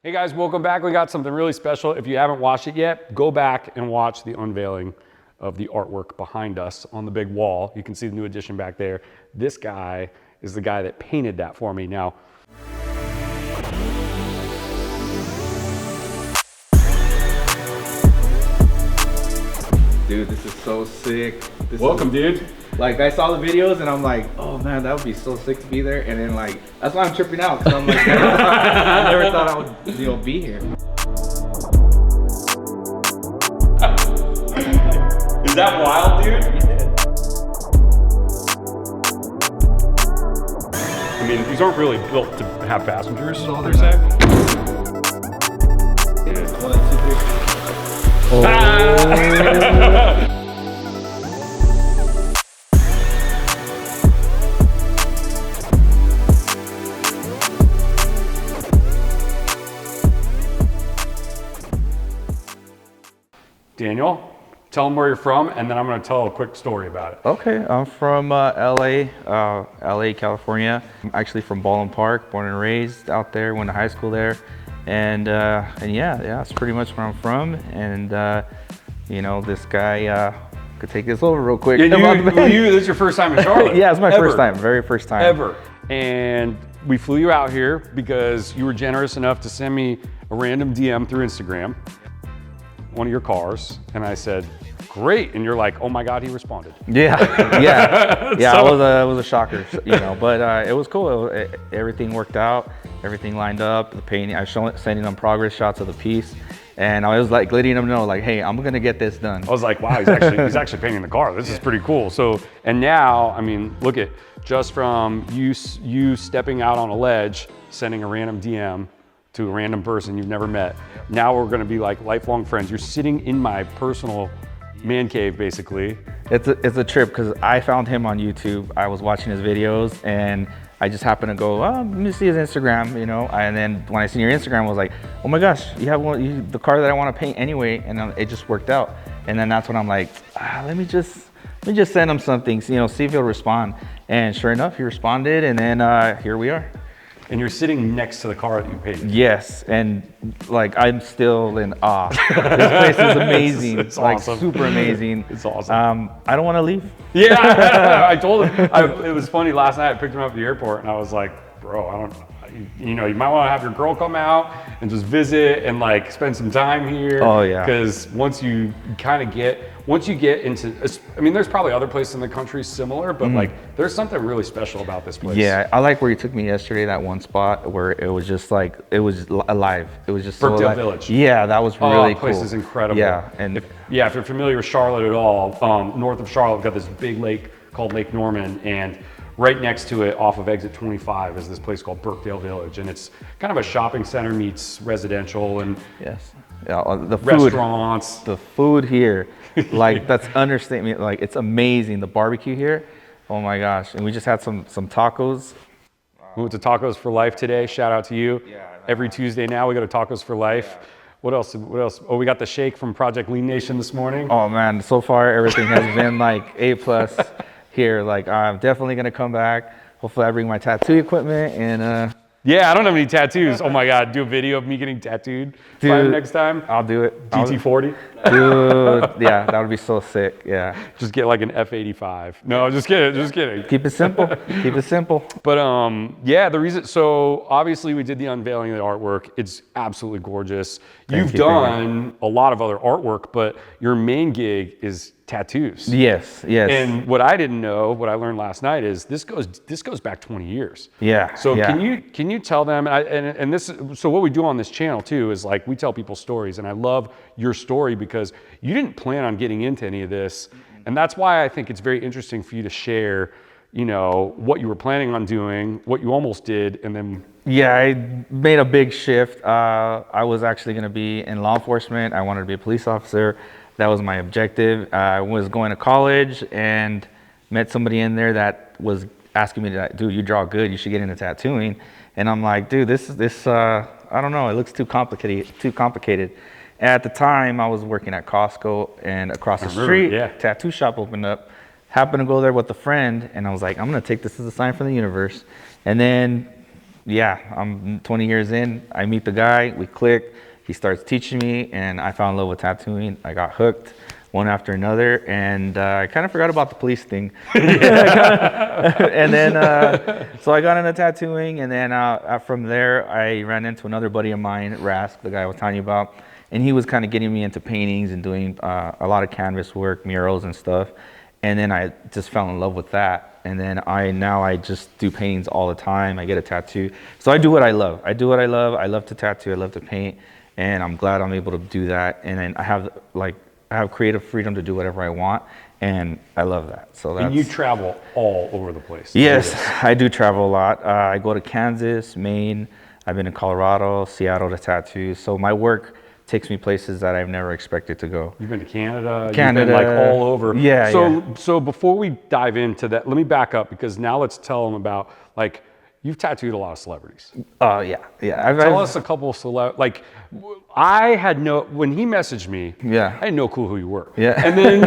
Hey guys, welcome back. We got something really special. If you haven't watched it yet, go back and watch the unveiling of the artwork behind us on the big wall. You can see the new addition back there. This guy is the guy that painted that for me. Now, dude, this is so sick. welcome, dude. Like, I saw the videos and I'm like, oh man, that would be so sick to be there. And then like, that's why I'm tripping out. Cause I'm like, I never thought I would, be here. Is that wild, dude? I mean, these aren't really built to have passengers, per se. Oh. Daniel, tell them where you're from, and then I'm going to tell a quick story about it. Okay, I'm from LA, California. I'm actually from Baldwin Park, born and raised out there, went to high school there. And yeah, that's pretty much where I'm from. And you know, this guy could take this over real quick. This is your first time in Charlotte? Yeah, it's my first time, very first time. Ever. And we flew you out here because you were generous enough to send me a random DM through Instagram, one of your cars, and I said, great, and you're like, oh my God, he responded. Yeah, yeah, so, it was a shocker, you know, but it was cool. Everything worked out, everything lined up, the painting, I was sending them progress shots of the piece, and I was like letting them know, like, hey, I'm gonna get this done. I was like, wow, he's actually painting the car. This is pretty cool. So, and now, I mean, look at, just from you stepping out on a ledge, sending a random DM to a random person you've never met. Now we're gonna be like lifelong friends. You're sitting in my personal man cave, basically. It's a trip because I found him on YouTube. I was watching his videos and I just happened to go, oh, let me see his Instagram, you know? And then when I seen your Instagram, I was like, oh my gosh, you have the car that I want to paint anyway. And then it just worked out. And then that's when I'm like, let me just send him something, you know, see if he'll respond. And sure enough, he responded, and then here we are. And you're sitting next to the car that you painted. Yes, and like I'm still in awe. This place is amazing. It's like awesome. Super amazing. It's awesome. I don't want to leave. Yeah, I told him. It was funny last night. I picked him up at the airport, and I was like, bro, I don't. You know, you might want to have your girl come out and just visit and like spend some time here. Oh yeah. Because once you get into, I mean, there's probably other places in the country similar, but like there's something really special about this place. Yeah, I like where you took me yesterday, that one spot where it was just like, it was alive. It was just so Birkdale alive. Village. Yeah, that was really cool. The place is incredible. Yeah, and if you're familiar with Charlotte at all, north of Charlotte, we've got this big lake called Lake Norman, and right next to it, off of exit 25, is this place called Birkdale Village, and it's kind of a shopping center meets residential and yes, yeah, the food, restaurants. The food here, like that's understatement. Like it's amazing. The barbecue here, oh my gosh! And we just had some tacos. We went to Tacos for Life today. Shout out to you. Yeah, every Tuesday now we go to Tacos for Life. Yeah. What else? Oh, we got the shake from Project Lean Nation this morning. Oh man, so far everything has been like A+. Here, like I'm definitely gonna come back. Hopefully I bring my tattoo equipment and yeah, I don't have any tattoos. Oh my God, do a video of me getting tattooed. Dude, next time. I'll do it. GT40. Dude, yeah, that would be so sick. Yeah. Just get like an F85. No, just kidding. Keep it simple. Keep it simple. But yeah, the reason, so obviously we did the unveiling of the artwork. It's absolutely gorgeous. You've done a lot of other artwork, but your main gig is tattoos. Yes. And what I didn't know, what I learned last night is this goes back 20 years. Yeah. So can you tell them, and this, so what we do on this channel too is like we tell people stories, and I love your story because you didn't plan on getting into any of this, and that's why I think it's very interesting for you to share, you know, what you were planning on doing, what you almost did, and then. Yeah, I made a big shift. I was actually going to be in law enforcement. I wanted to be a police officer. That was my objective. I was going to college and met somebody in there that was asking me, dude, you draw good, you should get into tattooing. And I'm like, dude, this I don't know, it looks too complicated. At the time, I was working at Costco, and across the street, tattoo shop opened up. Happened to go there with a friend, and I was like, I'm gonna take this as a sign from the universe. And then yeah, I'm 20 years in. I meet the guy, we click. He starts teaching me, and I fell in love with tattooing. I got hooked one after another, and I kind of forgot about the police thing. And then, so I got into tattooing, and then from there, I ran into another buddy of mine, Rask, the guy I was telling you about, and he was kind of getting me into paintings and doing a lot of canvas work, murals and stuff. And then I just fell in love with that. And then now I just do paintings all the time. I get a tattoo. So I do what I love. I do what I love. I love to tattoo. I love to paint. And I'm glad I'm able to do that. And then I have creative freedom to do whatever I want. And I love that. So that's... And you travel all over the place. Yes, I do travel a lot. I go to Kansas, Maine. I've been in Colorado, Seattle to tattoo. So my work takes me places that I've never expected to go. You've been to Canada, Canada, you've been like all over. Yeah, So before we dive into that, let me back up, because now let's tell them about, like, you've tattooed a lot of celebrities. Oh, yeah. Tell us a couple of I had when he messaged me, Yeah. I had no clue who you were. Yeah. And then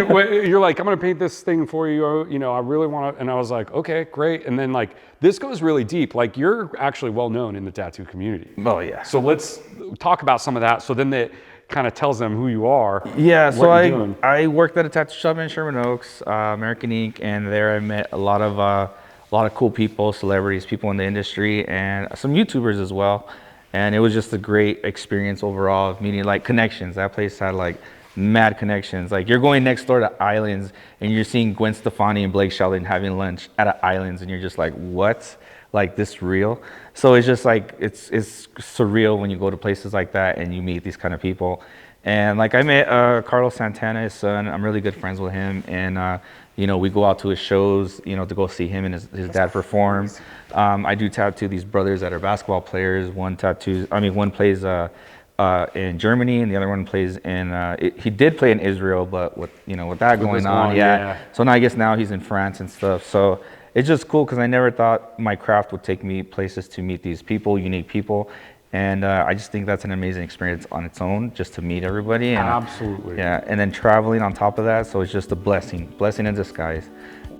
you're like, I'm gonna paint this thing for you, you know, I really wanna, and I was like, okay, great. And then like, this goes really deep. Like, you're actually well known in the tattoo community. Oh, yeah. So let's talk about some of that, so then that kind of tells them who you are. Yeah, so I worked at a tattoo shop in Sherman Oaks, American Ink, and there I met a lot of cool people, celebrities, people in the industry, and some YouTubers as well. And it was just a great experience overall of meeting like connections. That place had like mad connections. Like, you're going next door to Islands and you're seeing Gwen Stefani and Blake Shelton having lunch at Islands, and you're just like, what? Like, this real? So it's just like, it's surreal when you go to places like that and you meet these kind of people. And like, I met Carlos Santana, his son. I'm really good friends with him. And you know, we go out to his shows, you know, to go see him and his dad perform. I do tattoo these brothers that are basketball players. One plays in Germany, and the other one plays in, he did play in Israel, but with that going on, yeah. So now I guess now he's in France and stuff. So it's just cool, because I never thought my craft would take me places to meet these people, unique people. And I just think that's an amazing experience on its own, just to meet everybody. And, absolutely. Yeah, and then traveling on top of that, so it's just a blessing in disguise.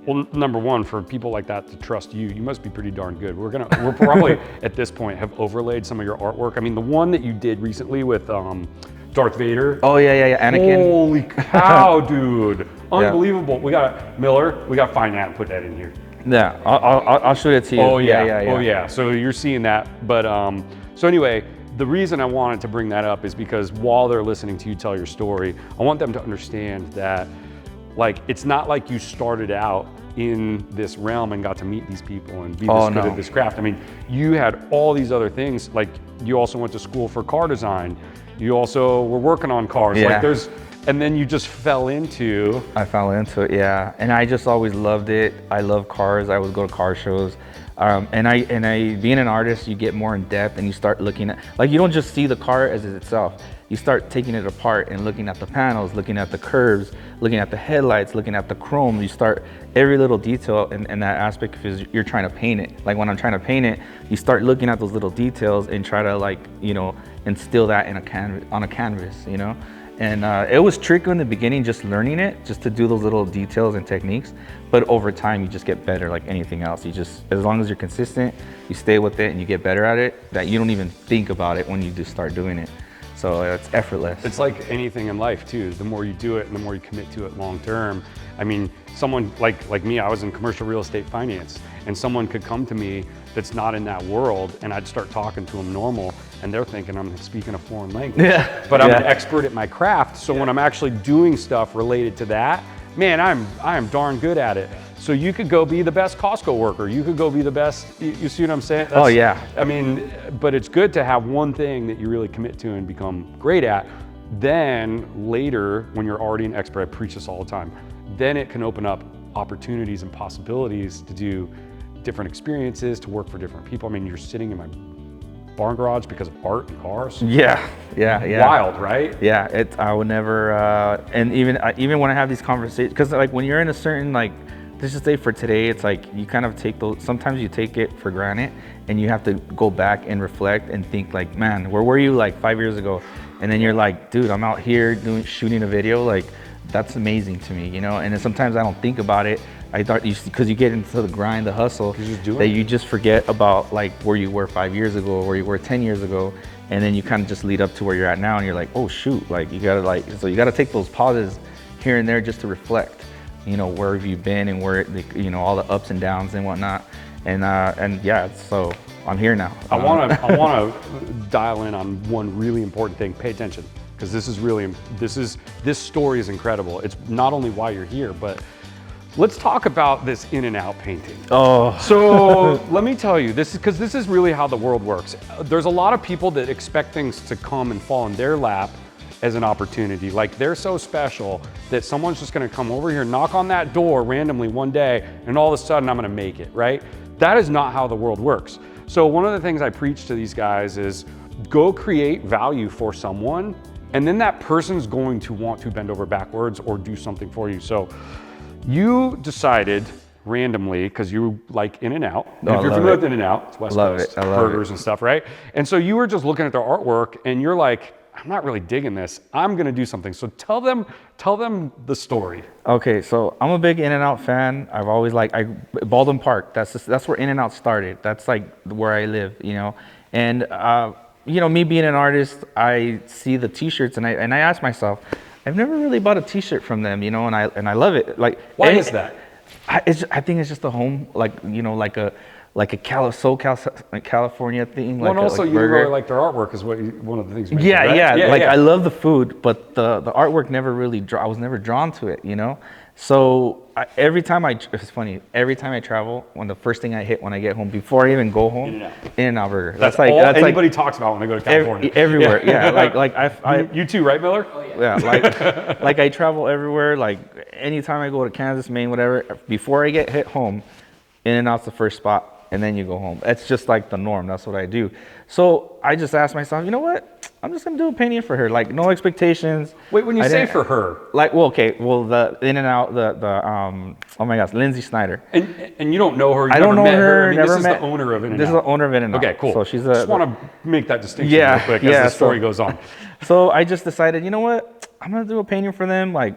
Well, number one, for people like that to trust you, you must be pretty darn good. We're probably at this point have overlaid some of your artwork. I mean, the one that you did recently with Darth Vader. Oh yeah, Anakin. Holy cow, dude! Unbelievable. We got Miller. We got Fine Ant. Put that in here. Yeah, I'll show it to you. Oh yeah. Oh yeah. So you're seeing that, but so anyway, the reason I wanted to bring that up is because while they're listening to you tell your story, I want them to understand that, like, it's not like you started out in this realm and got to meet these people and be this good at this craft. I mean, you had all these other things. Like, you also went to school for car design. You also were working on cars. Yeah. Like, and then you just fell into. I fell into it, yeah. And I just always loved it. I love cars. I would go to car shows. And I being an artist, you get more in depth, and you start looking at, like, you don't just see the car as itself. You start taking it apart and looking at the panels, looking at the curves, looking at the headlights, looking at the chrome. You start every little detail in that aspect, because you're trying to paint it. Like, when I'm trying to paint it, you start looking at those little details and try to, like, you know, instill that on a canvas, you know. And it was tricky in the beginning, just learning it, just to do those little details and techniques. But over time, you just get better, like anything else. You just, as long as you're consistent, you stay with it and you get better at it, that you don't even think about it when you just start doing it. So it's effortless. It's like anything in life too. The more you do it and the more you commit to it long term. I mean, someone like me, I was in commercial real estate finance, and someone could come to me that's not in that world, and I'd start talking to them normal, and they're thinking I'm speaking a foreign language. Yeah. But I'm an expert at my craft, so when I'm actually doing stuff related to that, man, I am darn good at it. So you could go be the best Costco worker. You could go be the best, you see what I'm saying? Oh yeah. I mean, but it's good to have one thing that you really commit to and become great at. Then later, when you're already an expert, I preach this all the time, then it can open up opportunities and possibilities to do different experiences, to work for different people. I mean, you're sitting in my barn garage because of art and cars. Yeah. Wild, right? Yeah, I would never, and even when I have these conversations, because like when you're in a certain, like, let's just say for today, it's like you kind of take those, sometimes you take it for granted, and you have to go back and reflect and think like, man, where were you like 5 years ago? And then you're like, dude, I'm out here shooting a video, like, that's amazing to me, you know? And then sometimes I don't think about it I thought because you get into the grind, the hustle, just doing that it. you just forget about like where you were 5 years ago, or where you were 10 years ago, and then you kind of just lead up to where you're at now, and you're like, oh shoot, like you gotta take those pauses here and there just to reflect, where have you been and where, all the ups and downs and whatnot, and yeah, so I'm here now. I want to dial in on one really important thing. Pay attention, because this story is incredible. It's not only why you're here, but let's talk about this in and out painting. Oh, So let me tell you, this is really how the world works. There's a lot of people that expect things to come and fall in their lap as an opportunity. Like they're so special that someone's just gonna come over here, knock on that door randomly one day, and all of a sudden I'm gonna make it, right? That is not how the world works. So one of the things I preach to these guys is go create value for someone, and then that person's going to want to bend over backwards or do something for you. So you decided randomly, because you like In-N-Out. Oh, If you're familiar with In-N-Out, it's West Love Coast it. I love burgers and stuff, right? And so you were just looking at their artwork and you're like, I'm not really digging this. I'm gonna do something. So tell them the story. okay, so I'm a big In-N-Out fan. I've always Baldwin Park. That's where In-N-Out started. That's like where I live, And me being an artist, I see the T-shirts and I ask myself, I've never really bought a T-shirt from them, and I love it. Like, Why is that? I think it's just a home, like a California thing. Well, and also like you burger. really like their artwork is one of the things you mentioned, Yeah, right? yeah. I love the food, but the artwork never really I was never drawn to it, So it's funny. Every time I travel, the first thing I hit when I get home, before I even go home, In-N-Out burger. That's all anybody talks about when they go to California. Everywhere. Yeah, you too, right, Miller? yeah, like I travel everywhere. Like anytime I go to Kansas, Maine, whatever, before I get hit home, In-N-Out's the first spot, and then you go home. It's just like the norm. That's what I do. So I just asked myself, you know what? I'm just gonna do a painting for her. Like no expectations. Wait, when you say for her, the In-N-Out, oh my gosh, Lindsay Snyder. and you don't know her. I don't know her. I mean, Never this is met. the owner of In-N-Out. This is the owner of In-N-Out. Okay, cool. So she's just want to make that distinction real quick as the story goes on. So I just decided, you know what? I'm gonna do a painting for them. Like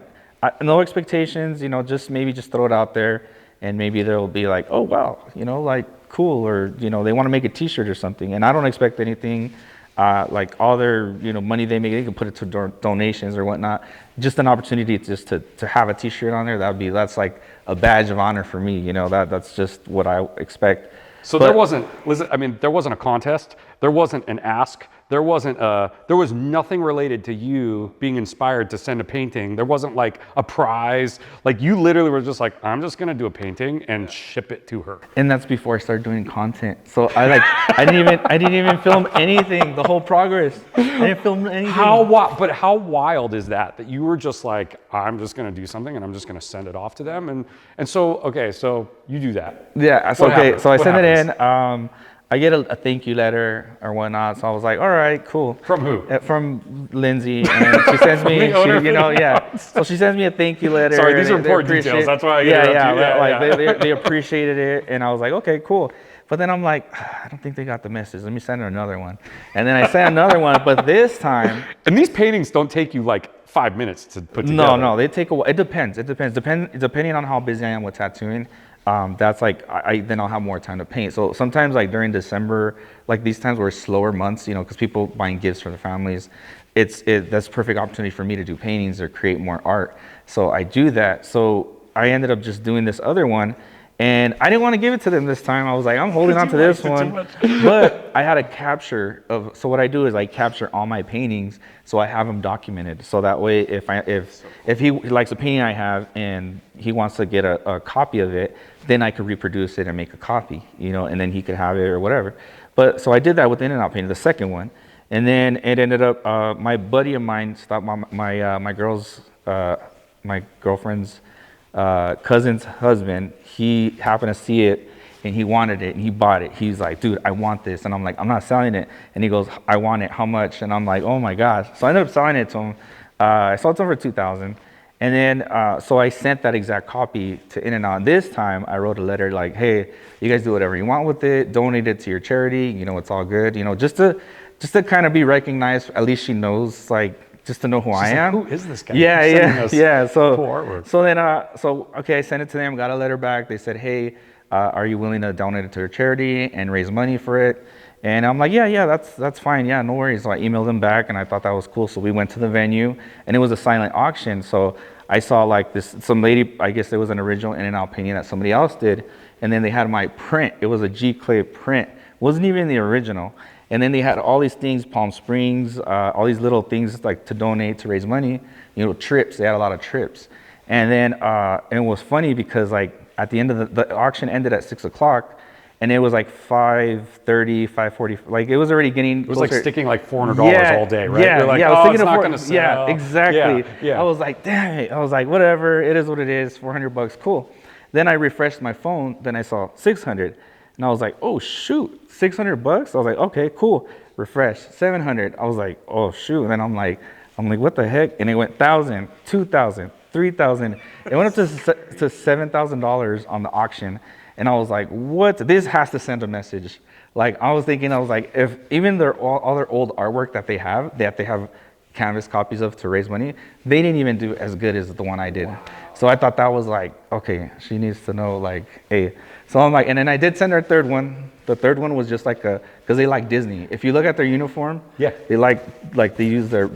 no expectations. Just maybe just throw it out there, and maybe they'll be like, oh wow, like cool, or they want to make a T-shirt or something. And I don't expect anything. Like all their money they make, they can put it to donations or whatnot. Just an opportunity just to have a T-shirt on there. That's like a badge of honor for me. That's just what I expect. So there wasn't a contest. There wasn't an ask. There was nothing related to you being inspired to send a painting. There wasn't like a prize. Like you literally were just like, I'm just gonna do a painting and ship it to her. And that's before I started doing content. So I didn't even film anything. The whole progress. I didn't film anything. How wild is that you were just like, I'm just gonna do something and I'm just gonna send it off to them, and so okay, so you do that. Yeah. So What so I sent happens? it in. I get a thank you letter or whatnot. So I was like, all right, cool. From who? From Lindsay, and she sends me, So she sends me a thank you letter. Sorry, these are important details. That's why I interrupt you. They appreciated it, and I was like, okay, cool. But then I'm like, I don't think they got the message. Let me send her another one. And then I sent another one, but this time. And these paintings don't take you like 5 minutes to put together. No, they take a while. It depends. Depending on how busy I am with tattooing. That's like then I'll have more time to paint. So sometimes like during December, like these times were slower months, because people buying gifts for their families, that's perfect opportunity for me to do paintings or create more art. So I do that. So I ended up just doing this other one, and I didn't want to give it to them this time. I was like, I'm holding on to this one, but I had a capture of. So what I do is I capture all my paintings, so I have them documented. So that way, if he likes a painting I have and he wants to get a copy of it, then I could reproduce it and make a copy, and then he could have it or whatever. But so I did that with the In-N-Out painting, the second one, and then it ended up. My buddy of mine stopped my girlfriend's cousin's husband. He happened to see it and he wanted it and he bought it. He's like, dude, I want this. And I'm like, I'm not selling it. And he goes, I want it. How much? And I'm like, oh my gosh. So I ended up selling it to him. I sold it to him for $2,000. And then, so I sent that exact copy to In-N-Out. This time I wrote a letter like, hey, you guys do whatever you want with it. Donate it to your charity. It's all good. Just to kind of be recognized. At least she knows, like, just to know who I She's like, am. who is this guy? Yeah, He's sending yeah, us yeah. cool artwork. So then, okay, I sent it to them, got a letter back. They said, hey, are you willing to donate it to a charity and raise money for it? And I'm like, yeah, that's fine. Yeah, no worries. So I emailed them back, and I thought that was cool. So we went to the venue, and it was a silent auction. So I saw like some lady, I guess it was an original in and out painting that somebody else did. And then they had my print. It was a G-clay print. Wasn't even the original. And then they had all these things, Palm Springs, all these little things like to donate, to raise money, trips. They had a lot of trips. And then it was funny because like at the end of the auction ended at 6 o'clock, and it was like 5:30, 5:40. Like it was already getting It was closer. like sticking like $400 all day, right? Yeah, You're like, yeah. I was oh, thinking it's of not gonna sell. Yeah, exactly. Yeah. I was like, damn it. I was like, whatever. It is what it is. $400, cool. Then I refreshed my phone. Then I saw 600, and I was like, oh shoot, $600. I was like, okay, cool. Refresh 700. I was like, oh shoot. And then I'm like, what the heck? And it went 1,000, 2,000, 3,000. It went up to $7,000 on the auction. And I was like, what? This has to send a message. Like I was thinking, if even all their old artwork that they have canvas copies of to raise money, they didn't even do as good as the one I did. Wow. So I thought that was like, okay, she needs to know like, hey. So I'm like, and then I did send her a third one. The third one was just like because they like Disney. If you look at their uniform, yeah, they they use their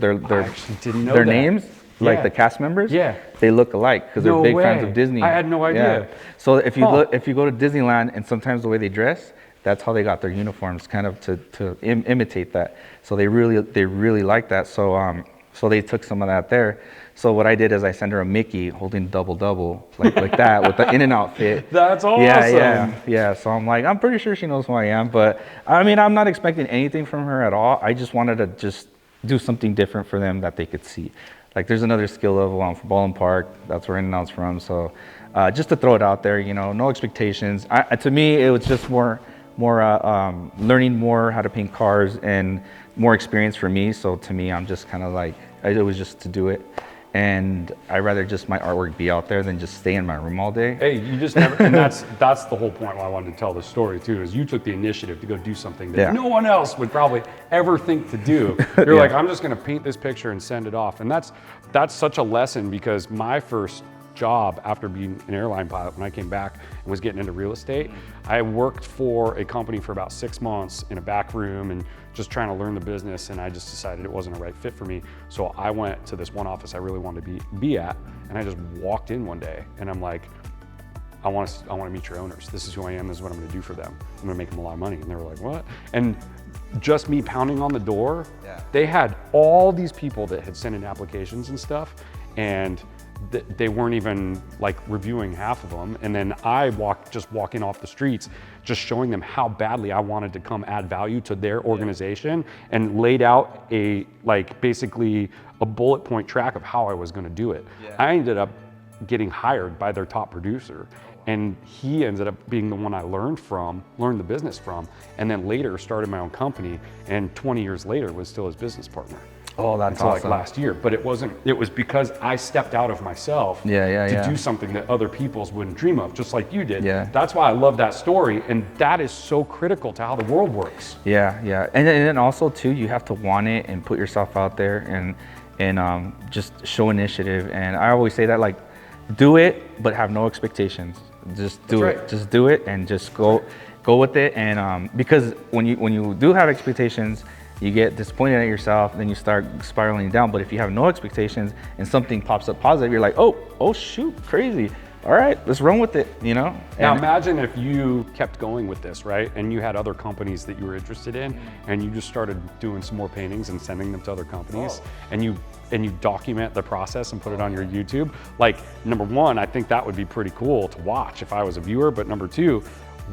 names. Like the cast members, they look alike because they're big fans of Disney. I had no idea. Yeah. So if you go to Disneyland, and sometimes the way they dress, that's how they got their uniforms, kind of to imitate that. So they really like that. So they took some of that there. So what I did is I sent her a Mickey holding double like that with the In-N-Out fit. That's awesome. Yeah. So I'm like, I'm pretty sure she knows who I am, but I mean, I'm not expecting anything from her at all. I just wanted to just do something different for them that they could see. Like there's another skill level for Ballin Park. That's where In-N-Out's from. So just to throw it out there, no expectations. To me, it was just more learning more how to paint cars and more experience for me. So to me, I'm just kind of like, it was just to do it. And I'd rather just my artwork be out there than just stay in my room all day. Hey, you just never, and that's the whole point why I wanted to tell this story too, is you took the initiative to go do something that no one else would probably ever think to do. You're like, I'm just gonna paint this picture and send it off. And that's such a lesson, because my first job after being an airline pilot, when I came back and was getting into real estate, I worked for a company for about 6 months in a back room and just trying to learn the business, and I just decided it wasn't a right fit for me. So I went to this one office I really wanted to be at, and I just walked in one day and I'm like, I want to meet your owners. This is who I am. This is what I'm going to do for them. I'm going to make them a lot of money. And they were like, what? And just me pounding on the door, they had all these people that had sent in applications and stuff, and they weren't even like reviewing half of them. And then I walking off the streets, just showing them how badly I wanted to come add value to their organization, and laid out basically a bullet point track of how I was going to do it. I ended up getting hired by their top producer, and he ended up being the one I learned the business from, and then later started my own company, and 20 years later was still his business partner. Oh, that's until awesome. Like last year. But it was because I stepped out of myself to do something that other people's wouldn't dream of, just like you did. That's why I love that story, and that is so critical to how the world works. And then also too, you have to want it and put yourself out there and just show initiative. And I always say that, like, do it but have no expectations. Just do it. Just do it and just go with it. And because when you do have expectations, you get disappointed at yourself, then you start spiraling down. But if you have no expectations and something pops up positive, you're like, oh shoot, crazy. All right, let's run with it, Now imagine if you kept going with this, right? And you had other companies that you were interested in, and you just started doing some more paintings and sending them to other companies, and you document the process and put it on your YouTube. Like, number one, I think that would be pretty cool to watch if I was a viewer. But number two,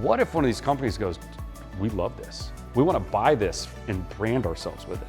what if one of these companies goes, we love this. We want to buy this and brand ourselves with it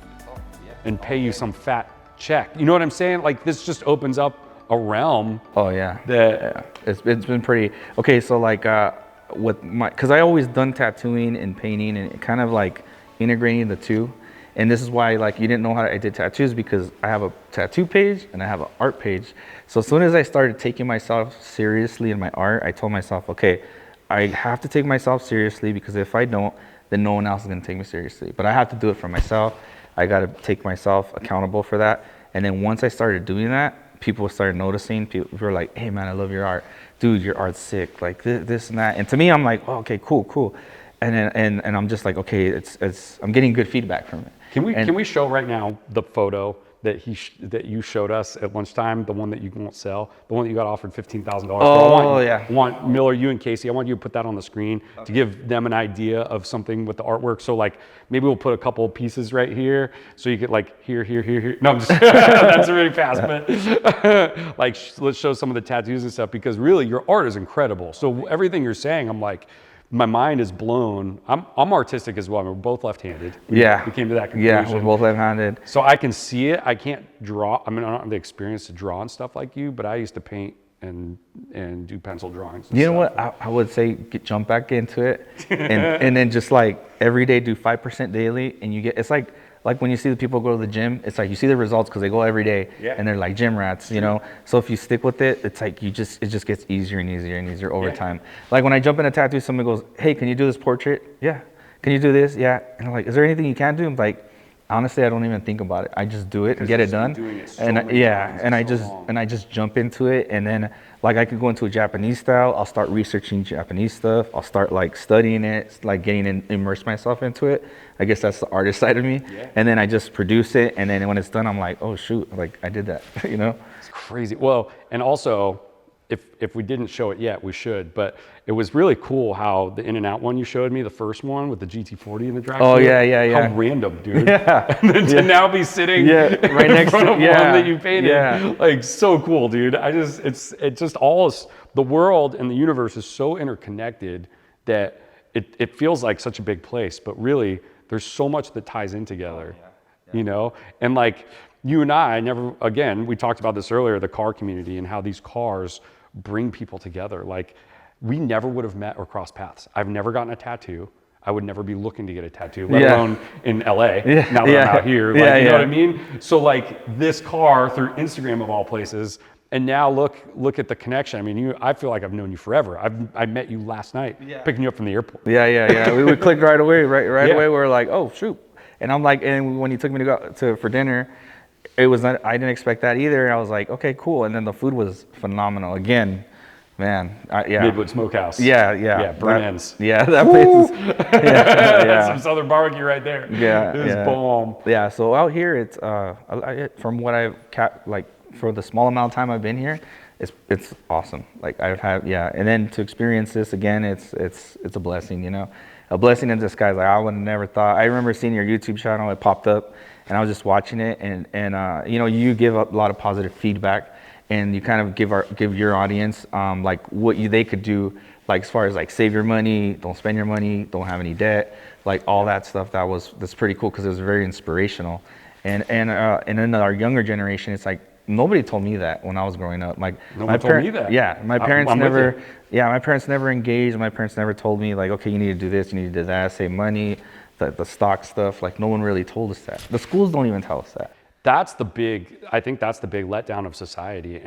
and pay you some fat check. You know what I'm saying? Like, this just opens up a realm. It's been pretty, okay. So like because I always done tattooing and painting and kind of like integrating the two. And this is why, like, you didn't know how I did tattoos, because I have a tattoo page and I have an art page. So as soon as I started taking myself seriously in my art, I told myself, okay, I have to take myself seriously, because if I don't, then no one else is going to take me seriously. But I have to do it for myself. I got to take myself accountable for that. And then once I started doing that, people started noticing. People were like, "Hey man, I love your art, dude. Your art's sick. Like this and that." And to me, I'm like, "Oh, okay, cool." And then, and I'm just like, okay, I'm getting good feedback from it. Can we show right now the photo that that you showed us at lunchtime, the one that you won't sell, the one that you got offered $15,000 for? I want Miller, you and Casey, I want you to put that on the screen to give them an idea of something with the artwork. So like maybe we'll put a couple of pieces right here, so you get like here. No, I'm just that's really fast, but like let's show some of the tattoos and stuff, because really your art is incredible. So everything you're saying, I'm like, my mind is blown. I'm artistic as well. We're both left-handed. We came to that conclusion. Yeah, we're both left-handed. So I can see it. I can't draw. I mean, I don't have the experience to draw and stuff like you, but I used to paint and do pencil drawings. You know what? I would say jump back into it, and then just like every day do 5% daily, and you get. It's like when you see the people go to the gym, it's like you see the results because they go every day, and they're like gym rats, you know. So if you stick with it, it's like it just gets easier and easier over time. Like when I jump in a tattoo, someone goes, "Hey, can you do this portrait?" Yeah. Can you do this? Yeah. And I'm like, "Is there anything you can't do?" I'm like, honestly, I don't even think about it. I just do it and get it done. And I just jump into it, and then like I could go into a Japanese style. I'll start researching Japanese stuff. I'll start like studying it, like immerse myself into it. I guess that's the artist side of me. And then I just produce it, and then when it's done, I'm like, oh shoot, like I did that, you know? It's crazy. Well, and also, if we didn't show it yet, we should. But it was really cool how the In-N-Out one you showed me, the first one with the GT40 and the drag. Oh yeah. How random, dude. And then to now be sitting right next front to of one that you painted, like so cool, dude. It's just all the world and the universe is so interconnected that it feels like such a big place, but really there's so much that ties in together, you know? And like you and I never, again, we talked about this earlier, the car community and how these cars bring people together. Like we never would have met or crossed paths. I've never gotten a tattoo. I would never be looking to get a tattoo, let alone in LA, now that I'm out here. Like, you know what I mean? So like this car through Instagram of all places, and now look at the connection. I mean, I feel like I've known you forever. I met you last night, picking you up from the airport. We clicked right away, right away. We were like, oh shoot. And I'm like, and when you took me to go for dinner, it was not, I didn't expect that either. I was like, okay, cool. And then the food was phenomenal. Again, man, Midwood Smokehouse. Burn ends. Yeah, that place is. That's some Southern barbecue right there. It's bomb. Yeah, so out here, it's from what I've for the small amount of time I've been here, it's awesome. Like I've had, and then to experience this again, it's a blessing, you know, a blessing in disguise. Like I would have never thought. I remember seeing your YouTube channel, it popped up, and I was just watching it, and you know, you give a lot of positive feedback, and you kind of give your audience like what they could do, like as far as like save your money, don't spend your money, don't have any debt, like all that stuff. That's pretty cool because it was very inspirational, and in our younger generation, it's like nobody told me that when I was growing up. Like my parents, my parents never, my parents never engaged. My parents never told me like, okay, you need to do this, you need to do that, save money. The stock stuff, like no one really told us that. The schools don't even tell us that. I think that's the big letdown of society,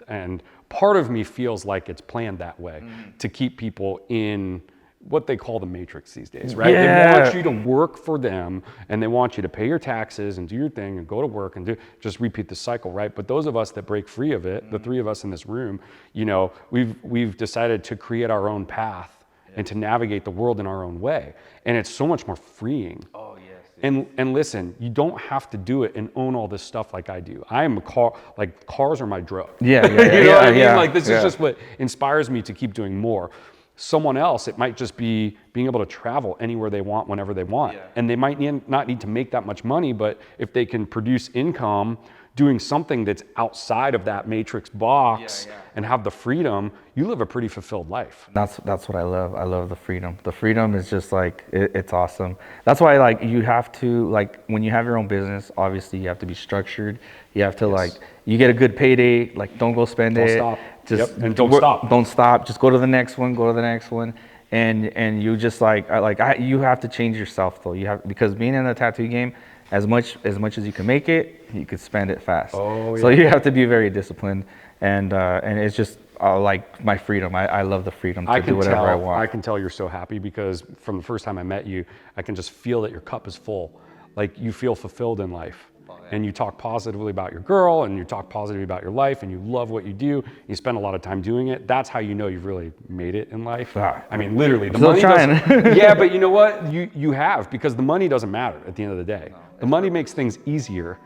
and part of me feels like it's planned that way to keep people in what they call the matrix these days, right? They want you to work for them, and they want you to pay your taxes and do your thing and go to work and just repeat the cycle, right? But those of us that break free of it, the three of us in this room, you know, we've decided to create our own path and to navigate the world in our own way. And it's so much more freeing. Oh, yes. And listen, you don't have to do it and own all this stuff like I do. I am cars are my drug. You know what I mean? Like this is just what inspires me to keep doing more. Someone else, it might just be being able to travel anywhere they want, whenever they want. And they might not need to make that much money, but if they can produce income doing something that's outside of that matrix box and have the freedom, you live a pretty fulfilled life. That's what I love. I love the freedom. The freedom is just like, it's awesome. That's why like you have to, like when you have your own business, obviously you have to be structured. You have to like, you get a good payday, like don't go spend it. Don't stop. Just and don't stop. Don't stop. Just go to the next one, And you just you have to change yourself though. Because being in the tattoo game, as much as you can make it, you could spend it fast. So you have to be very disciplined, and it's just like my freedom. I love the freedom to do whatever I want. I can tell you're so happy because from the first time I met you, I can just feel that your cup is full. Like you feel fulfilled in life. and you talk positively about your girl, and you talk positively about your life, and you love what you do, you spend a lot of time doing it, that's how you know you've really made it in life. I mean, literally, the money doesn't, yeah, but you know what? You have, because the money doesn't matter at the end of the day. The money makes things easier,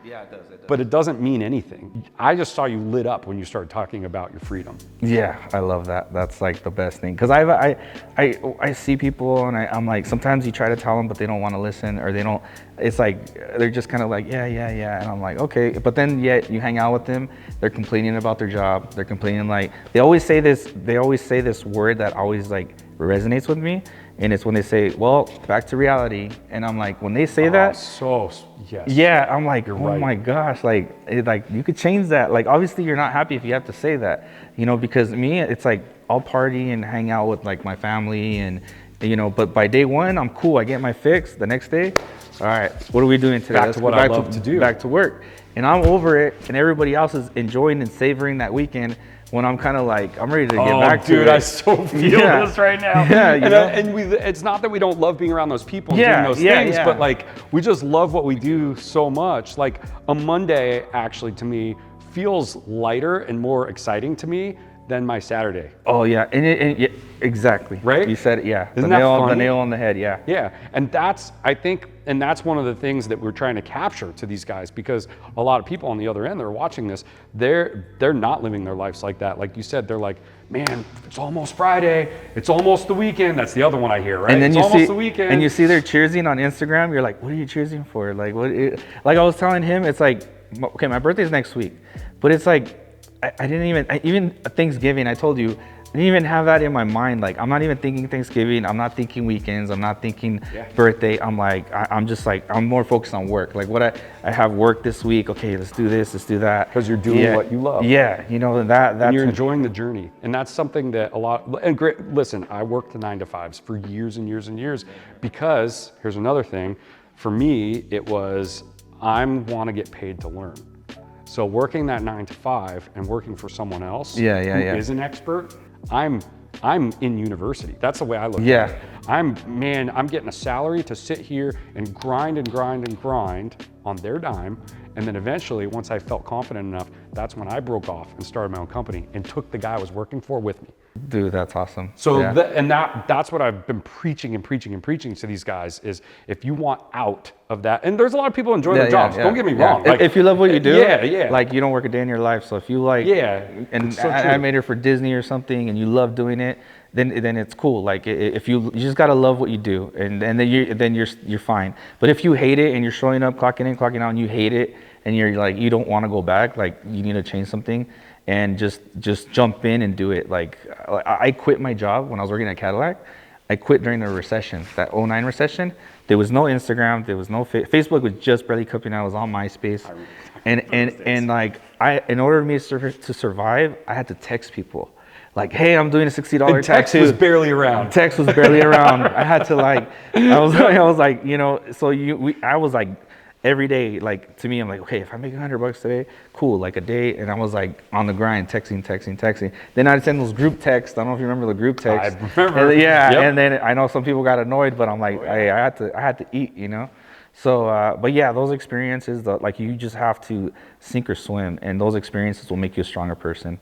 but it doesn't mean anything. I just saw you lit up when you started talking about your freedom. Yeah, I love that. That's like the best thing. Because I see people and I'm like, sometimes you try to tell them, but they don't want to listen, or they don't, it's like, they're just kind of like, yeah. And I'm like, okay. But then yet you hang out with them, they're complaining about their job. They're complaining like, they always say this word that always like resonates with me. And it's when they say, well, back to reality. And I'm like, when they say that, yes. Yeah, I'm like, You're oh right. my gosh, like you could change that. Like, obviously you're not happy if you have to say that, because me, it's like I'll party and hang out with like my family and, but by day one, I'm cool. I get my fix. The next day, all right, what are we doing today? Back to what I love to do. Back to work. And I'm over it, and everybody else is enjoying and savoring that weekend. When I'm kind of like, I'm ready to get back to it. Dude, I so feel this right now. Yeah, it's not that we don't love being around those people and doing those things, but like, we just love what we do so much. Like, a Monday, actually, to me, feels lighter and more exciting to me than my Saturday. Oh yeah, and exactly. Right? You said it, yeah. Isn't that funny? The nail on the head, yeah. Yeah, and that's one of the things that we're trying to capture to these guys, because a lot of people on the other end that are watching this, they're not living their lives like that. Like you said, they're like, man, it's almost Friday, it's almost the weekend. That's the other one I hear, right? And then it's almost the weekend. And you see they're cheersing on Instagram. You're like, what are you cheersing for? Like, like I was telling him, it's like, okay, my birthday's next week, but it's like, I didn't even Thanksgiving, I told you, I didn't even have that in my mind. Like, I'm not even thinking Thanksgiving. I'm not thinking weekends. I'm not thinking birthday. I'm like, I'm just like, I'm more focused on work. Like, I have work this week. Okay, let's do this, let's do that. Because you're doing what you love. Yeah, that's. And you're enjoying the journey. And that's something that and great, listen, I worked the 9-to-5s for years and years and years, because here's another thing. For me, it was, I want to get paid to learn. So working that 9-to-5 and working for someone else who is an expert, I'm in university. That's the way I look at it. I'm getting a salary to sit here and grind on their dime. And then eventually, once I felt confident enough, that's when I broke off and started my own company and took the guy I was working for with me. Dude, that's awesome. So, that's what I've been preaching to these guys is, if you want out of that, and there's a lot of people enjoy their jobs. Don't get me wrong. Like, if you love what you do, yeah. like, you don't work a day in your life. So if you like, an animator for Disney or something, and you love doing it, then it's cool. Like, if you just gotta love what you do, and then you're fine. But if you hate it and you're showing up, clocking in, clocking out, and you hate it, and you're like, you don't want to go back, like, you need to change something, and just jump in and do it. Like, I quit my job when I was working at Cadillac. I quit during the recession, that 09 recession. There was no Instagram, there was no Facebook was just barely coming out. I was on MySpace, and like, in order for me to survive, I had to text people. Like, hey, I'm doing a $60 tattoo. Text was barely around. Text was barely around. I had to like, I was like, so I was like, every day, like, to me, I'm like, okay, if I make $100 today, cool, like a day. And I was like on the grind, texting. Then I'd send those group texts. I don't know if you remember the group texts. I remember. And then I know some people got annoyed, but I'm like, I had to eat, So, but yeah, those experiences, like, you just have to sink or swim, and those experiences will make you a stronger person.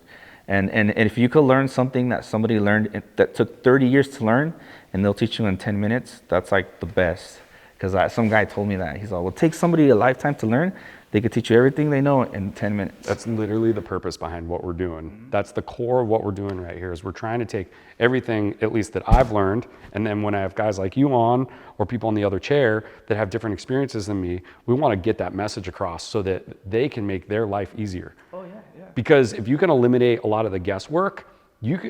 And if you could learn something that somebody learned that took 30 years to learn, and they'll teach you in 10 minutes, that's like the best. Because some guy told me that. He's like, well, it takes somebody a lifetime to learn. They could teach you everything they know in 10 minutes. That's literally the purpose behind what we're doing. That's the core of what we're doing right here, is we're trying to take everything, at least that I've learned, and then when I have guys like you on, or people in the other chair that have different experiences than me, we want to get that message across so that they can make their life easier. Oh, yeah. Because if you can eliminate a lot of the guesswork,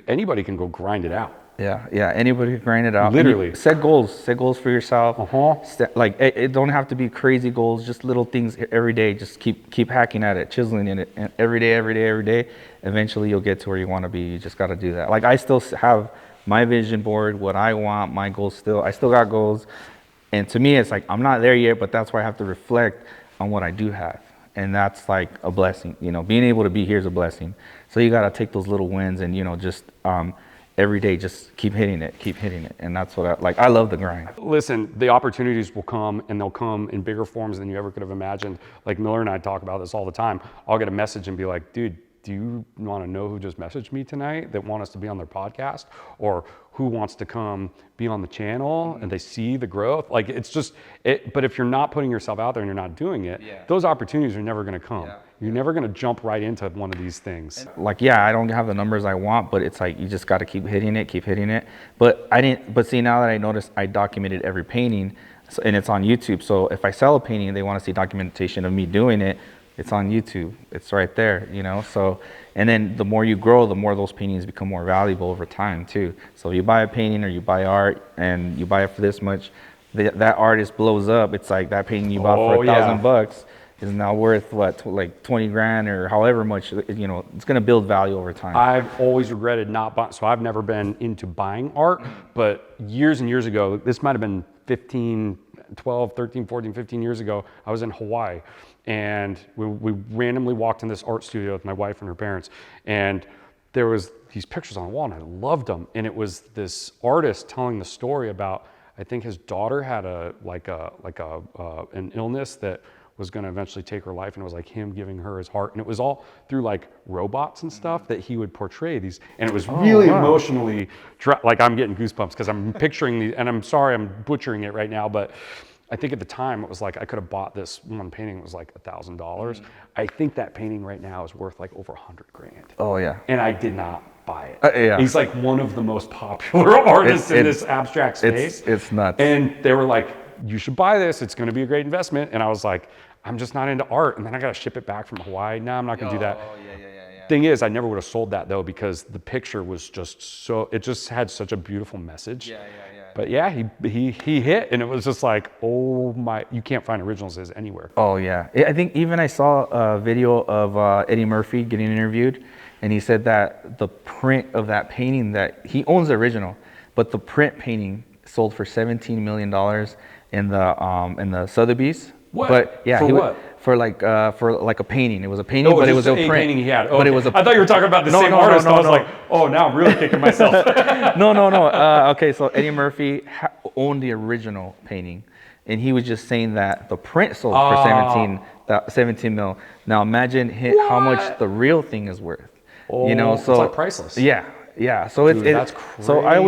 anybody can go grind it out. Yeah, anybody can grind it out. Literally. Set goals for yourself. Like, it don't have to be crazy goals, just little things every day. Just keep hacking at it, chiseling in it, and every day. Eventually you'll get to where you want to be. You just got to do that. Like, I still have my vision board, what I want, my goals I still got goals. And to me, it's like, I'm not there yet, but that's why I have to reflect on what I do have. And that's like a blessing, being able to be here is a blessing. So you got to take those little wins and, just, every day, just keep hitting it. And that's what I love the grind. Listen, the opportunities will come, and they'll come in bigger forms than you ever could have imagined. Like Miller and I talk about this all the time. I'll get a message and be like, dude, do you want to know who just messaged me tonight that want us to be on their podcast, or who wants to come be on the channel, and they see the growth? Like, it's just it. But if you're not putting yourself out there and you're not doing it, those opportunities are never going to come. You're never going to jump right into one of these things. Like, yeah, I don't have the numbers I want, but it's like you just got to keep hitting it. But I didn't. But see, now that I noticed, I documented every painting, and it's on YouTube. So if I sell a painting and they want to see documentation of me doing it, it's on YouTube. It's right there, you know. So, and then the more you grow, the more those paintings become more valuable over time too. So you buy a painting or you buy art and you buy it for this much, that artist blows up. It's like that painting you bought for $1,000 is now worth what, like 20 grand or however much, you know, it's going to build value over time. I've always regretted not buying, so I've never been into buying art, but years and years ago, this might've been 12, 13, 14, 15 years ago, I was in Hawaii. And we randomly walked in this art studio with my wife and her parents, and there was these pictures on the wall, and I loved them. And it was this artist telling the story about, I think his daughter had an illness that was going to eventually take her life, and it was like him giving her his heart, and it was all through like robots and stuff that he would portray these, and it was really emotionally, like I'm getting goosebumps because I'm picturing these, and I'm sorry I'm butchering it right now, but I think at the time it was like I could have bought this one painting that was like $1,000. I think that painting right now is worth like over 100 grand. Oh yeah. And I did not buy it. Yeah. He's like one of the most popular artists in this abstract space. It's nuts. And they were like, you should buy this. It's going to be a great investment. And I was like, I'm just not into art. And then I got to ship it back from Hawaii. No, I'm not going to do that. Thing is, I never would have sold that though, because the picture was just so, it just had such a beautiful message. But yeah, he hit, and it was just like, oh my, you can't find originals anywhere. Oh yeah, I think even I saw a video of Eddie Murphy getting interviewed, and he said that the print of that painting, that he owns the original, but the print painting sold for $17 million in the Sotheby's. What? But yeah, for what? For like a painting. It was a painting, but it was a print. Painting he had. Okay. But it was a. I thought you were talking about the same artist. I was like, oh, now I'm really kicking myself. No. Okay, so Eddie Murphy owned the original painting, and he was just saying that the print sold for 17 mil. Now imagine how much the real thing is worth. Oh, you know, so it's like priceless. Yeah. So Dude, that's crazy. So I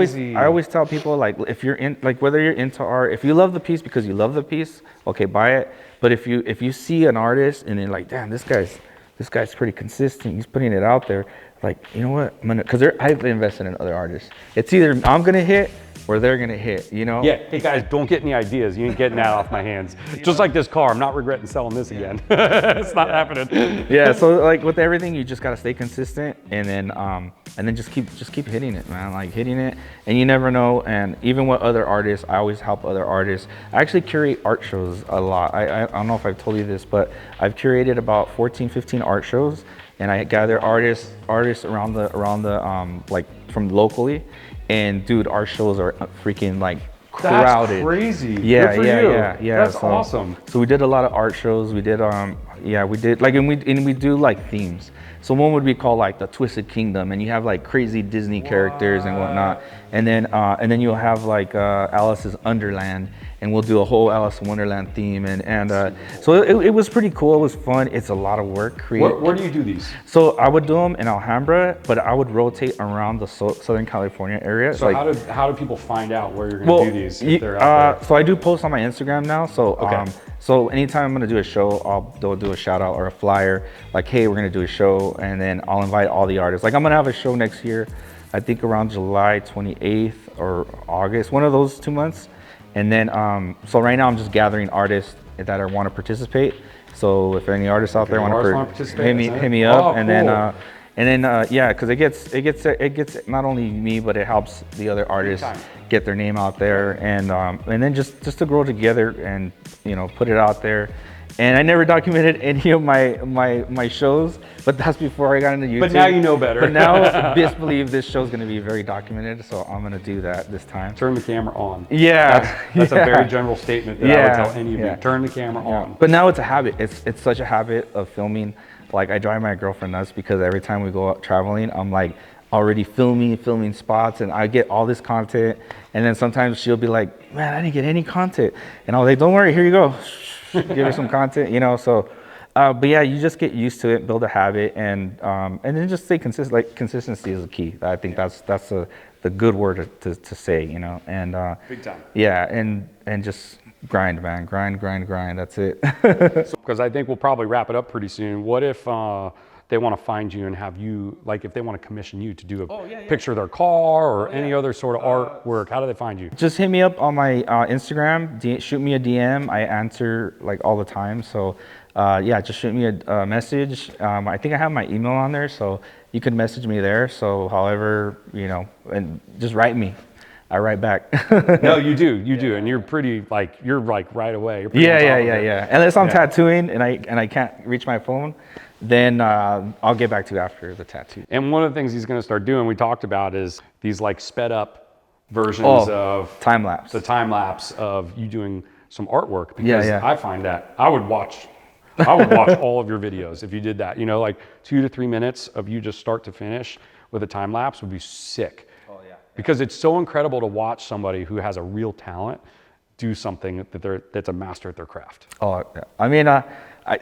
always tell people, like, if you're in, like, whether you're into art, if you love the piece because you love the piece, okay, buy it. But if you see an artist and then like, damn, this guy's pretty consistent, he's putting it out there, like, you know what, because I've invested in other artists. It's either I'm gonna hit or they're gonna hit, you know? Yeah, hey guys, don't get any ideas. You ain't getting that off my hands. Just like this car, I'm not regretting selling this again. It's not happening. Yeah, so like with everything, you just gotta stay consistent, and then just keep hitting it, man. Like hitting it, and you never know. And even with other artists, I always help other artists. I actually curate art shows a lot. I don't know if I've told you this, but I've curated about 14, 15 art shows, and I gather artists around the like from locally. And dude, our shows are freaking like crowded. That's crazy. Yeah. That's awesome. So we did a lot of art shows. We did like, and we do like themes. So one would be called like the Twisted Kingdom, and you have like crazy Disney characters and whatnot. And then you'll have like Alice's Underland, and we'll do a whole Alice in Wonderland theme. So it was pretty cool. It was fun. It's a lot of work. Where do you do these? So I would do them in Alhambra, but I would rotate around the Southern California area. So like, how do people find out where you're going to do these? If they're out there? So I do post on my Instagram now. So okay. So anytime I'm gonna do a show, they'll do a shout out or a flyer, like, hey, we're gonna do a show, and then I'll invite all the artists. Like, I'm gonna have a show next year, I think around July 28th or August, one of those 2 months. And then, so right now I'm just gathering artists that want to participate. So if any artists out there want to participate, hit me up. Oh, and then yeah, because it gets not only me, but it helps the other artists get their name out there, and then just to grow together and, you know, put it out there. And I never documented any of my shows, but that's before I got into YouTube. But now you know better. But now, best believe this show's gonna be very documented, so I'm gonna do that this time. Turn the camera on. Yeah. That's a very general statement that I would tell any of you. Turn the camera on. But now it's a habit. It's such a habit of filming. Like, I drive my girlfriend nuts because every time we go out traveling, I'm like, already filming spots, and I get all this content. And then sometimes she'll be like, man, I didn't get any content. And I was like, don't worry, here you go. Give her some content, you know. So, but yeah, you just get used to it, build a habit, and then just stay consistent. Like consistency is the key. I think that's the good word to say, you know. And Big time. yeah, and just grind, man, grind. That's it. Because I think we'll probably wrap it up pretty soon. What if they want to find you and have you, like if they want to commission you to do a picture of their car or any other sort of artwork, how do they find you? Just hit me up on my Instagram, shoot me a DM. I answer like all the time. So yeah, just shoot me a message. I think I have my email on there, so you can message me there. So however, you know, and just write me. I write back. No, you do, and you're pretty like right away. You're pretty yeah. Unless I'm tattooing and I can't reach my phone, then I'll get back to you after the tattoo. And one of the things he's going to start doing, we talked about, is these like sped up versions of time lapse. The time lapse of you doing some artwork. Because Yeah. I find that I would watch all of your videos if you did that. You know, like 2 to 3 minutes of you just start to finish with a time lapse would be sick. Because it's so incredible to watch somebody who has a real talent do something that's a master at their craft. Oh, yeah. I mean,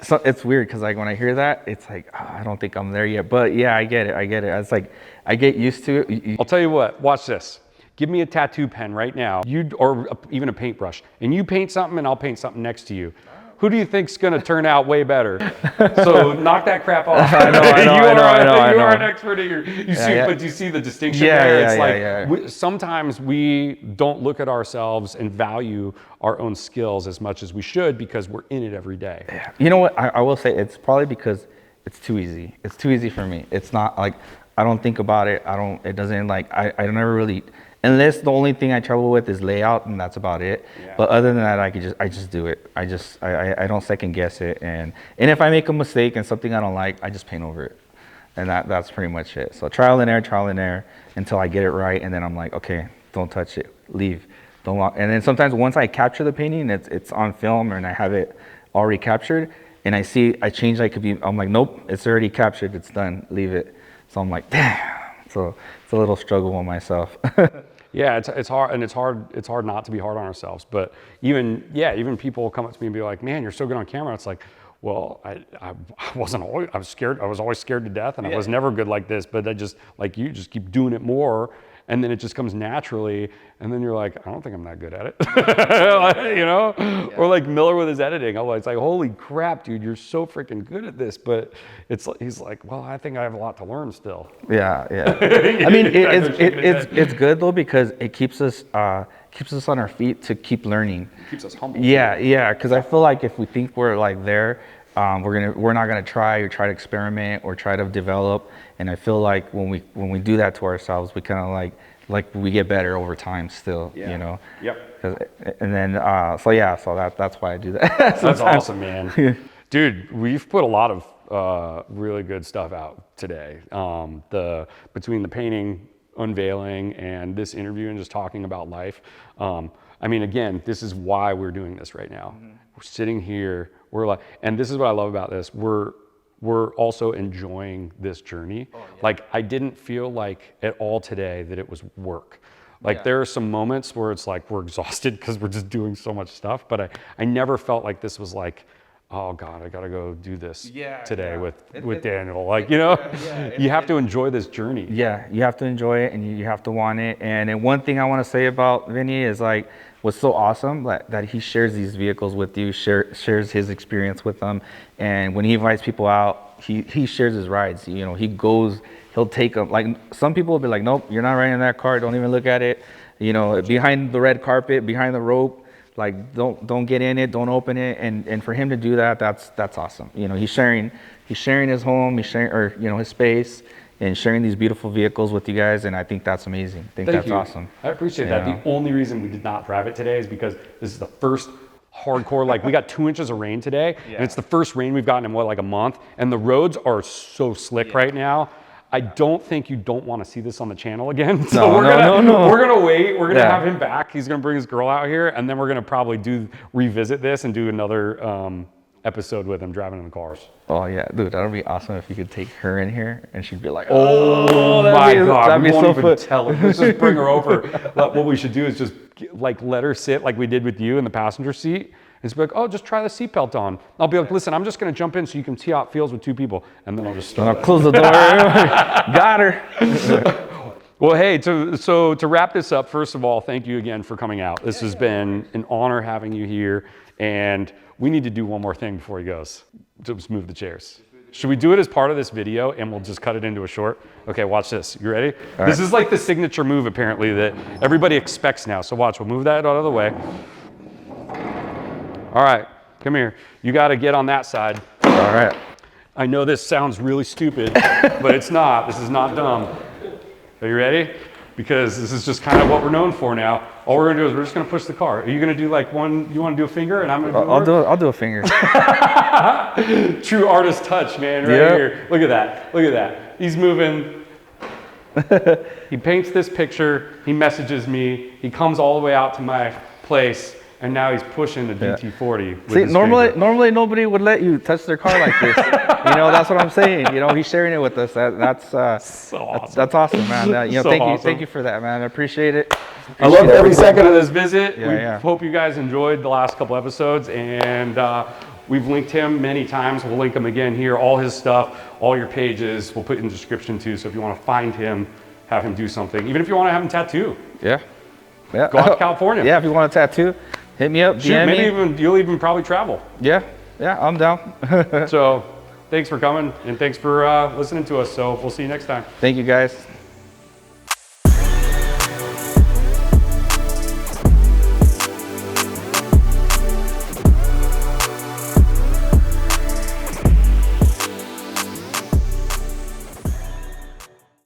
so it's weird because like when I hear that, it's like, oh, I don't think I'm there yet. But yeah, I get it. It's like I get used to it. I'll tell you what. Watch this. Give me a tattoo pen right now, or even a paintbrush, and you paint something, and I'll paint something next to you. Who do you think's going to turn out way better? So knock that crap off. I know. You are an expert at but you see the distinction there? Sometimes we don't look at ourselves and value our own skills as much as we should because we're in it every day. Yeah. You know what? I will say it's probably because it's too easy. It's too easy for me. It's not like, I don't think about it. It doesn't like, I never really, unless the only thing I trouble with is layout, and that's about it. Yeah. But other than that, I just do it. I don't second guess it. And if I make a mistake and something I don't like, I just paint over it. And that's pretty much it. So trial and error until I get it right. And then I'm like, okay, don't touch it, leave. Don't walk. And then sometimes once I capture the painting, it's on film and I have it already captured, and I change, I'm like, nope, it's already captured, it's done, leave it. So I'm like, damn. So it's a little struggle with myself. Yeah, it's hard, and it's hard not to be hard on ourselves. But even people come up to me and be like, "Man, you're so good on camera." It's like, well, I was scared. I was always scared to death, and I was never good like this. But I just like you, just keep doing it more, and then it just comes naturally. And then you're like, I don't think I'm that good at it, you know? Yeah. Or like Miller with his editing. It's like, holy crap, dude, you're so freaking good at this. But he's like, well, I think I have a lot to learn still. Yeah. I mean, it's good though, because it keeps us on our feet to keep learning. It keeps us humble. Yeah. Because I feel like if we think we're like there, we're not gonna try to experiment or try to develop. And I feel like when we do that to ourselves, we kind of like we get better over time still, you know? Yep. And then, so that's why I do that. That's awesome, man. Dude, we've put a lot of really good stuff out today. Between the painting, unveiling, and this interview and just talking about life. I mean, again, this is why we're doing this right now. Mm-hmm. We're sitting here, and this is what I love about this. We're also enjoying this journey. Oh, yeah. Like, I didn't feel like at all today that it was work. Like, there are some moments where it's like we're exhausted because we're just doing so much stuff, but I never felt like this was like, oh God, I gotta go do this today with Daniel. Like, you know, you have to enjoy this journey. Yeah, you have to enjoy it, and you have to want it. And then one thing I want to say about Vinny is like, what's so awesome that he shares these vehicles with you, shares his experience with them. And when he invites people out, he shares his rides. You know, he'll take them. Like, some people will be like, nope, you're not riding that car. Don't even look at it. You know, behind the red carpet, behind the rope. Like, don't get in it, don't open it. And for him to do that, that's awesome. You know, he's sharing his home, his space, and sharing these beautiful vehicles with you guys. And I think that's amazing. I think that's awesome. I appreciate that. The only reason we did not drive it today is because this is the first hardcore, like, we got 2 inches of rain today, and it's the first rain we've gotten in like a month, and the roads are so slick right now. I don't think you don't want to see this on the channel again. So we're gonna wait. We're gonna have him back. He's gonna bring his girl out here, and then we're gonna probably revisit this and do another episode with him driving in the cars. Oh yeah, dude, that would be awesome if you could take her in here and she'd be like, oh that'd my be, God, that'd we be won't so even fun. tell her. Let's just bring her over. What we should do is just like let her sit like we did with you in the passenger seat. And just be like, oh, just try the seatbelt on. I'll be like, listen, I'm just gonna jump in so you can see how it feels with 2 people. And then I'll just And start. I'll close the door. Got her. Well, hey, so to wrap this up, first of all, thank you again for coming out. This has been an honor having you here. And we need to do one more thing before he goes. Just move the chairs. Should we do it as part of this video and we'll just cut it into a short? Okay, watch this. You ready? All this right. is like the signature move apparently that everybody expects now. So watch, we'll move that out of the way. All right, come here. You got to get on that side. All right. I know this sounds really stupid, but it's not. This is not dumb. Are you ready? Because this is just kind of what we're known for now. All we're gonna do is we're just gonna push the car. Are you gonna do like one, you wanna do a finger and I'm gonna do I'll do a finger. True artist touch, man, right Yep. here. Look at that, look at that. He's moving. He paints this picture, he messages me, he comes all the way out to my place, and now he's pushing the DT40. with See, his normally finger. nobody would let you touch their car like this. You know, that's what I'm saying. You know, he's sharing it with us. That's So awesome. that's awesome, man. You know, So awesome. thank you for that, man. I appreciate it. I loved every second of this visit. Yeah, We yeah. hope you guys enjoyed the last couple episodes, and we've linked him many times. We'll link him again here. All his stuff, all your pages, we'll put in the description too. So if you want to find him, have him do something. Even if you want to have him tattoo, Yeah. Yeah. go out to California. Yeah, if you want a tattoo, hit me up. Shoot, DM maybe me. even you'll even probably travel. Yeah. Yeah, I'm down. So thanks for coming and thanks for listening to us. So we'll see you next time. Thank you, guys.